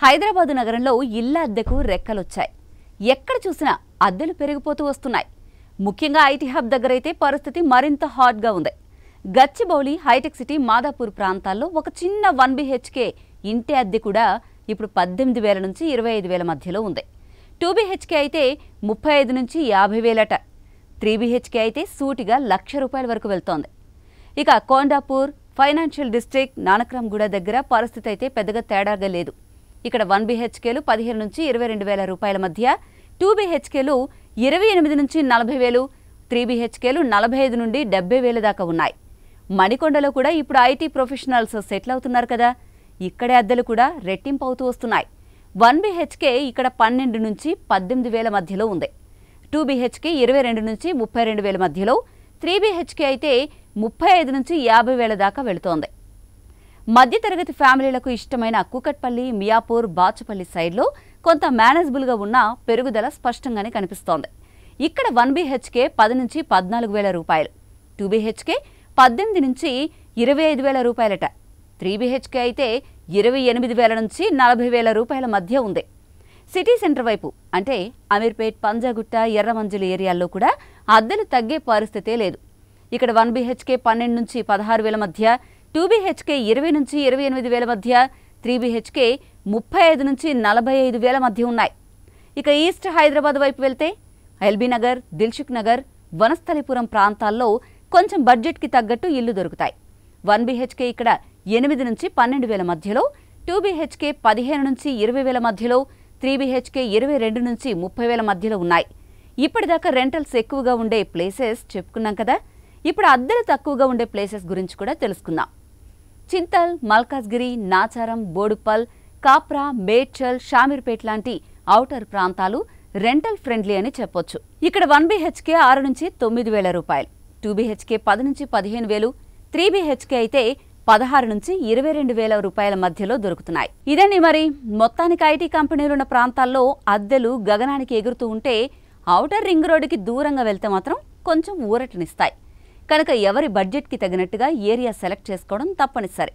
హైదరాబాద్ నగరంలో ఇళ్ల అద్దెకు రెక్కలొచ్చాయి. ఎక్కడ చూసినా అద్దెలు పెరిగిపోతూ వస్తున్నాయి. ముఖ్యంగా ఐటీ హబ్ దగ్గరైతే పరిస్థితి మరింత హాట్గా ఉంది. గచ్చిబౌలి, హైటెక్ సిటీ, మాదాపూర్ ప్రాంతాల్లో ఒక చిన్న 1 BHK ఇంటి అద్దె కూడా ఇప్పుడు 18,000 నుంచి 25,000 మధ్యలో ఉంది. 2 BHK అయితే 35 నుంచి 50,000. 3 BHK అయితే సూటిగా ₹1,00,000 వరకు వెళ్తోంది. ఇక కొండాపూర్, ఫైనాన్షియల్ డిస్ట్రిక్ట్, నానక్రామ్గూడ దగ్గర పరిస్థితి అయితే పెద్దగా తేడాగా లేదు. ఇక్కడ 1 BHKలు 15 నుంచి 22,000 రూపాయల మధ్య, 2 BHKలు 28 నుంచి 40,000, 3 BHKలు 45 నుండి 70,000 దాకా ఉన్నాయి. మణికొండలో కూడా ఇప్పుడు ఐటీ ప్రొఫెషనల్స్ సెటిల్ అవుతున్నారు కదా, ఇక్కడే అద్దెలు కూడా రెట్టింపు అవుతూ వస్తున్నాయి. 1 BHK ఇక్కడ 12 నుంచి 18,000 మధ్యలో ఉంది. 2 BHK 22 నుంచి 32,000 మధ్యలో, 3 BHK అయితే 35 నుంచి 50,000 దాకా వెళుతోంది. మధ్యతరగతి ఫ్యామిలీలకు ఇష్టమైన కూకట్పల్లి, మియాపూర్, బాచుపల్లి సైడ్లో కొంత మేనేజబుల్గా ఉన్న పెరుగుదల స్పష్టంగానే కనిపిస్తోంది. ఇక్కడ 1 BHK 10 నుంచి 14,000 రూపాయలు, 2 BHK 18 నుంచి 25,000 రూపాయలట, 3 BHK అయితే 28,000 నుంచి 40,000 రూపాయల మధ్య ఉంది. సిటీ సెంటర్ వైపు అంటే అమీర్పేట్, పంజాగుట్ట, ఎర్రమంజిల్ ఏరియాల్లో కూడా అద్దెలు తగ్గే పరిస్థితే లేదు. ఇక్కడ 1 BHK 12 నుంచి 16,000 మధ్య, 2 BHK 20 నుంచి 28,000 మధ్య, 3 BHK 35 నుంచి 45,000 మధ్య ఉన్నాయి. ఇక ఈస్ట్ హైదరాబాద్ వైపు వెళ్తే ఎల్బీ నగర్, దిల్సుఖ్ నగర్, వనస్థలిపురం ప్రాంతాల్లో కొంచెం బడ్జెట్కి తగ్గట్టు ఇల్లు దొరుకుతాయి. 1 BHK ఇక్కడ 8 నుంచి 12,000 మధ్యలో, 2 BHK 15 నుంచి 20,000 మధ్యలో, 3 BHK 22 నుంచి 30,000 మధ్యలో ఉన్నాయి. ఇప్పటిదాకా రెంటల్స్ ఎక్కువగా ఉండే ప్లేసెస్ చెప్పుకున్నాం కదా, ఇప్పుడు అద్దెలు తక్కువగా ఉండే ప్లేసెస్ గురించి కూడా తెలుసుకుందాం. చింతల్, మల్కాజ్గిరి, నాచారం, బోడుప్పల్, కాప్రా, మేడ్చల్, షామీర్పేట్ లాంటి ఔటర్ ప్రాంతాలు రెంటల్ ఫ్రెండ్లీ అని చెప్పొచ్చు. ఇక్కడ 1 BHK 6 నుంచి 9,000 రూపాయలు, 2 BHK 10 నుంచి 15,000, 3 BHK అయితే 16 నుంచి 22,000 రూపాయల మధ్యలో దొరుకుతున్నాయి. ఇదండి మరి మొత్తానికి ఐటీ కంపెనీలున్న ప్రాంతాల్లో అద్దెలు గగనానికి ఎగురుతూ ఉంటే, ఔటర్ రింగ్ రోడ్డుకి దూరంగా వెళ్తే మాత్రం కొంచెం ఊరటనిస్తాయి. కనుక ఎవరి బడ్జెట్కి తగినట్టుగా ఏరియా సెలెక్ట్ చేసుకోవడం తప్పనిసరి.